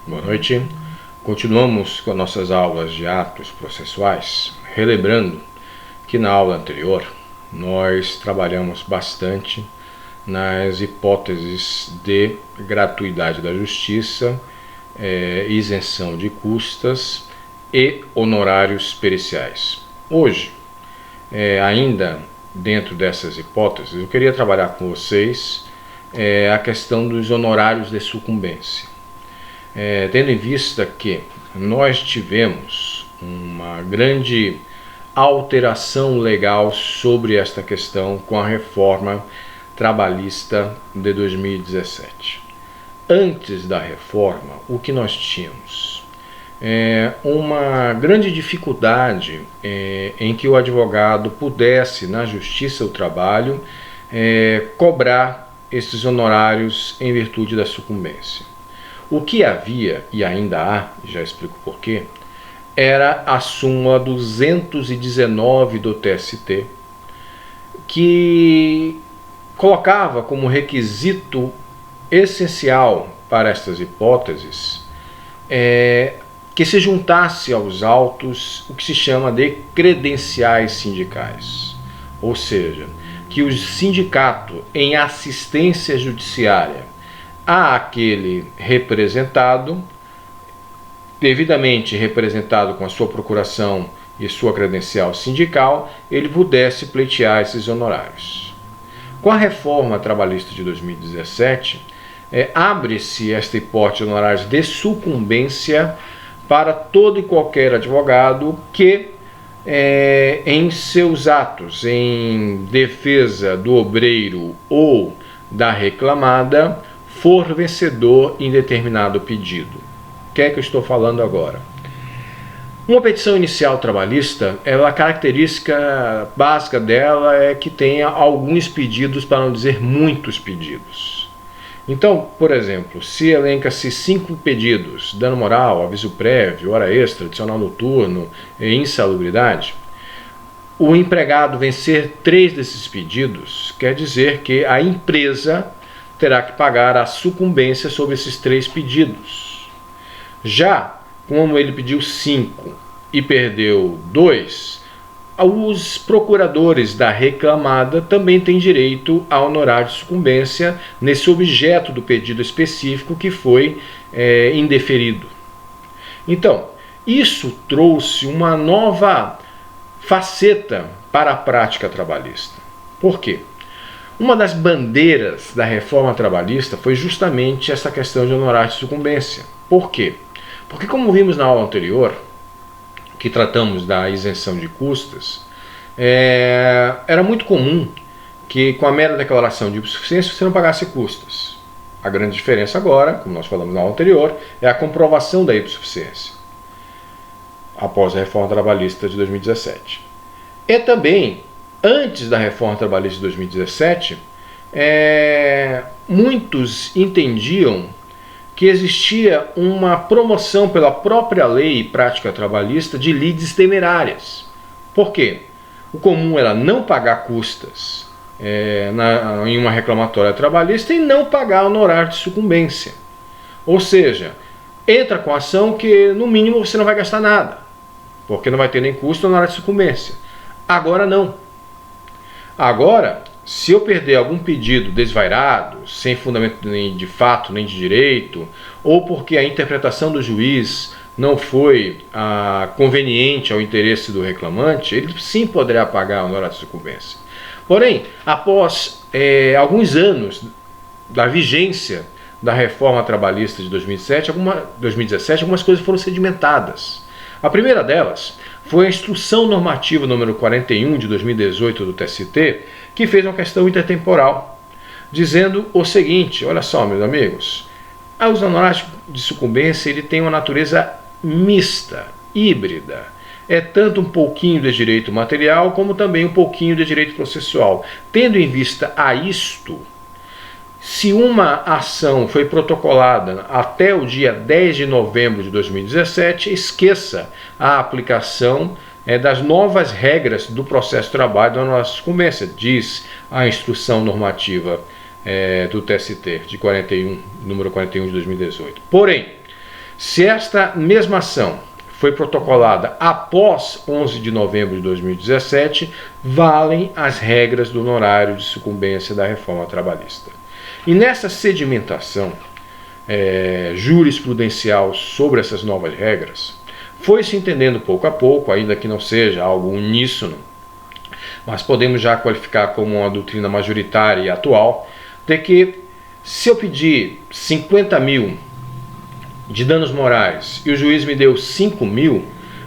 Boa noite. Continuamos com as nossas aulas de atos processuais, relembrando que na aula anterior nós trabalhamos bastante nas hipóteses de gratuidade da justiça, isenção de custas e honorários periciais. Hoje, ainda dentro dessas hipóteses, eu queria trabalhar com vocês a questão dos honorários de sucumbência. Tendo em vista que nós tivemos uma grande alteração legal sobre esta questão com a reforma trabalhista de 2017. Antes da reforma, o que nós tínhamos? Uma grande dificuldade em que o advogado pudesse, na Justiça do Trabalho, cobrar esses honorários em virtude da sucumbência. O que havia, e ainda há, já explico porquê, era a súmula 219 do TST, que colocava como requisito essencial para estas hipóteses que se juntasse aos autos o que se chama de credenciais sindicais, ou seja, que o sindicato em assistência judiciária àquele representado, devidamente representado com a sua procuração e sua credencial sindical, ele pudesse pleitear esses honorários. Com a reforma trabalhista de 2017, abre-se esta hipótese de honorários de sucumbência para todo e qualquer advogado que, em seus atos em defesa do obreiro ou da reclamada, for vencedor em determinado pedido. O que é que eu estou falando agora? Uma petição inicial trabalhista, a característica básica dela é que tenha alguns pedidos, para não dizer muitos pedidos. Então, por exemplo, se elenca-se 5 pedidos, dano moral, aviso prévio, hora extra, adicional noturno e insalubridade, o empregado vencer 3 desses pedidos, quer dizer que a empresa terá que pagar a sucumbência sobre esses 3 pedidos. Já, como ele pediu 5 e perdeu 2, os procuradores da reclamada também têm direito a honorário de sucumbência nesse objeto do pedido específico que foi indeferido. Então, isso trouxe uma nova faceta para a prática trabalhista. Por quê? Uma das bandeiras da reforma trabalhista foi justamente essa questão de honorário de sucumbência. Por quê? Porque, como vimos na aula anterior, que tratamos da isenção de custas, era muito comum que, com a mera declaração de hipossuficiência, você não pagasse custas. A grande diferença agora, como nós falamos na aula anterior, é a comprovação da hipossuficiência, após a reforma trabalhista de 2017. E também, antes da reforma trabalhista de 2017, muitos entendiam que existia uma promoção pela própria lei e prática trabalhista de lides temerárias. Por quê? O comum era não pagar custas em uma reclamatória trabalhista e não pagar honorário de sucumbência. Ou seja, entra com a ação que no mínimo você não vai gastar nada, porque não vai ter nem custo nem honorário de sucumbência. Agora não. Agora, se eu perder algum pedido desvairado, sem fundamento nem de fato nem de direito, ou porque a interpretação do juiz não foi conveniente ao interesse do reclamante, ele sim poderá pagar a honorário de sucumbência. Porém, após alguns anos da vigência da reforma trabalhista de 2017, algumas coisas foram sedimentadas. A primeira delas foi a Instrução Normativa número 41 de 2018 do TST, que fez uma questão intertemporal, dizendo o seguinte: olha só, meus amigos, os honorários de sucumbência ele tem uma natureza mista, híbrida. É tanto um pouquinho de direito material, como também um pouquinho de direito processual. Tendo em vista a isto, se uma ação foi protocolada até o dia 10 de novembro de 2017, esqueça a aplicação das novas regras do processo de trabalho da nossa sucumbência, diz a Instrução Normativa do TST, número 41 de 2018. Porém, Se esta mesma ação foi protocolada após 11 de novembro de 2017, valem as regras do honorário de sucumbência da reforma trabalhista. E nessa sedimentação jurisprudencial sobre essas novas regras, foi se entendendo pouco a pouco, ainda que não seja algo uníssono, mas podemos já qualificar como uma doutrina majoritária e atual, de que se eu pedir 50 mil de danos morais e o juiz me deu 5 mil,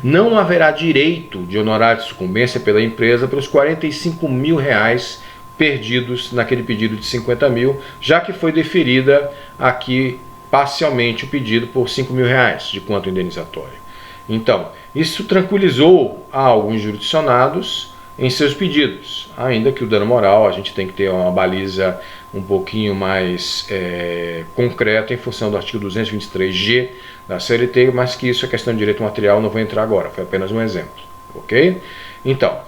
não haverá direito de honorário de sucumbência pela empresa pelos 45 mil reais perdidos naquele pedido de 50 mil, já que foi deferida aqui parcialmente o pedido por 5 mil reais de quanto indenizatório. Então, isso tranquilizou alguns jurisdicionados em seus pedidos, ainda que o dano moral a gente tem que ter uma baliza um pouquinho mais concreta em função do artigo 223G da CLT, mas que isso é questão de direito material, não vou entrar agora, foi apenas um exemplo, ok? Então,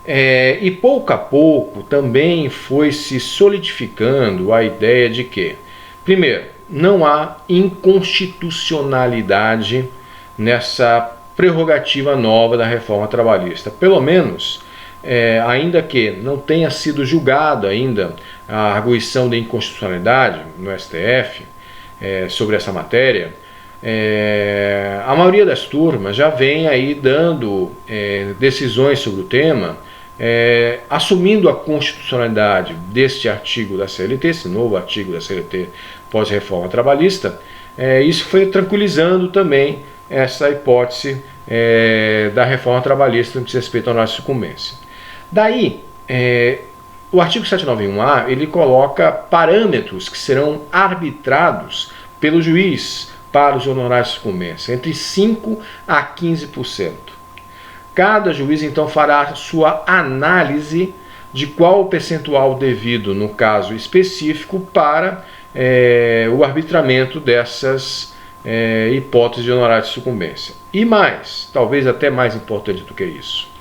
e pouco a pouco também foi se solidificando a ideia de que, primeiro, não há inconstitucionalidade nessa prerrogativa nova da reforma trabalhista, pelo menos ainda que não tenha sido julgada ainda a arguição de inconstitucionalidade no STF sobre essa matéria, a maioria das turmas já vem aí dando decisões sobre o tema, assumindo a constitucionalidade deste artigo da CLT, esse novo artigo da CLT pós-reforma trabalhista. Isso foi tranquilizando também essa hipótese da reforma trabalhista no que diz respeito ao honorário de sucumbência. Daí, o artigo 791A, ele coloca parâmetros que serão arbitrados pelo juiz para os honorários de sucumbência, entre 5% a 15%. Cada juiz, então, fará a sua análise de qual o percentual devido, no caso específico, para o arbitramento dessas hipóteses de honorário de sucumbência. E mais, talvez até mais importante do que isso,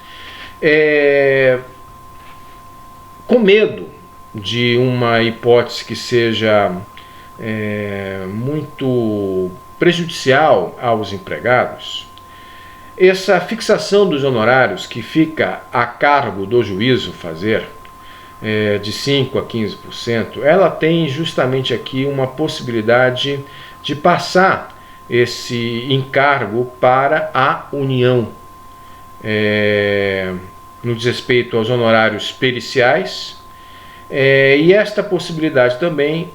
com medo de uma hipótese que seja muito prejudicial aos empregados, essa fixação dos honorários que fica a cargo do juízo fazer, de 5% a 15%, ela tem justamente aqui uma possibilidade de passar esse encargo para a União, no desrespeito aos honorários periciais, e esta possibilidade também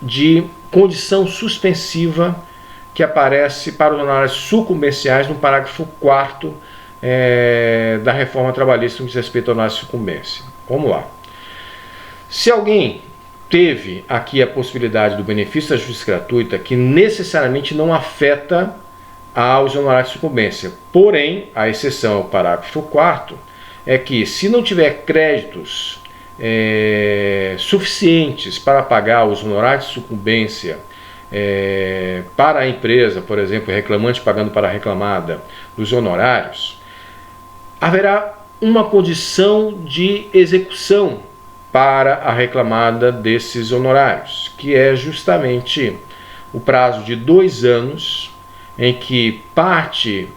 de condição suspensiva que aparece para os honorários sucumbenciais no parágrafo 4º da reforma trabalhista no que diz respeito ao honorário de sucumbência. Vamos lá. Se alguém teve aqui a possibilidade do benefício da justiça gratuita, que necessariamente não afeta aos honorários de sucumbência, porém, a exceção ao parágrafo 4º é que, se não tiver créditos suficientes para pagar os honorários de sucumbência para a empresa, por exemplo, reclamante pagando para a reclamada dos honorários, haverá uma condição de execução para a reclamada desses honorários, que é justamente o prazo de 2 anos em que parte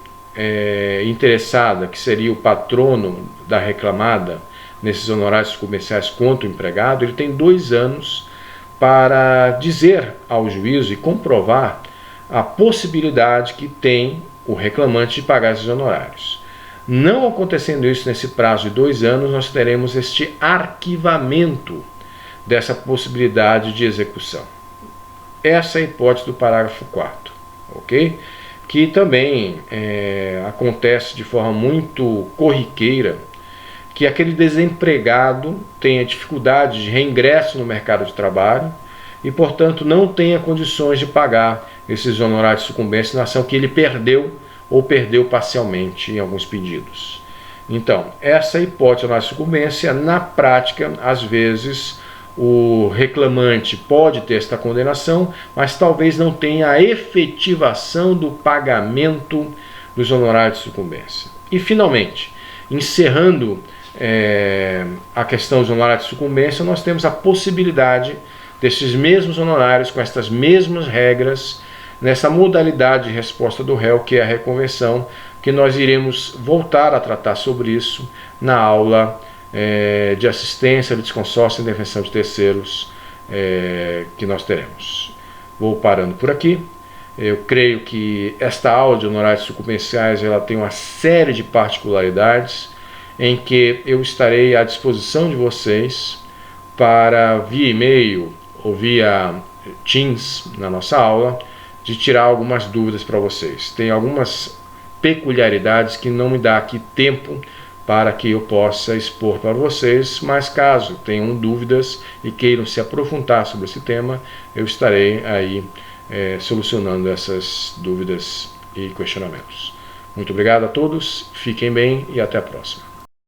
interessada, que seria o patrono da reclamada nesses honorários comerciais contra o empregado, ele tem 2 anos para dizer ao juízo e comprovar a possibilidade que tem o reclamante de pagar esses honorários. Não acontecendo isso nesse prazo de 2 anos, nós teremos este arquivamento dessa possibilidade de execução. Essa é a hipótese do parágrafo 4º, ok? Que também acontece de forma muito corriqueira, que aquele desempregado tenha dificuldade de reingresso no mercado de trabalho e, portanto, não tenha condições de pagar esses honorários de sucumbência na ação que ele perdeu ou perdeu parcialmente em alguns pedidos. Então, essa hipótese de honorário de sucumbência, na prática, às vezes, o reclamante pode ter esta condenação, mas talvez não tenha a efetivação do pagamento dos honorários de sucumbência. E, finalmente, encerrando a questão dos honorários de sucumbência, nós temos a possibilidade desses mesmos honorários, com estas mesmas regras, nessa modalidade de resposta do réu, que é a reconversão, que nós iremos voltar a tratar sobre isso na aula de assistência, litisconsórcio e indefensão de terceiros que nós teremos. Vou parando por aqui. Eu creio que esta aula de honorários sucumbenciais ela tem uma série de particularidades em que eu estarei à disposição de vocês para, via e-mail ou via Teams, na nossa aula, de tirar algumas dúvidas para vocês. Tem algumas peculiaridades que não me dá aqui tempo para que eu possa expor para vocês, mas caso tenham dúvidas e queiram se aprofundar sobre esse tema, eu estarei aí solucionando essas dúvidas e questionamentos. Muito obrigado a todos, fiquem bem e até a próxima.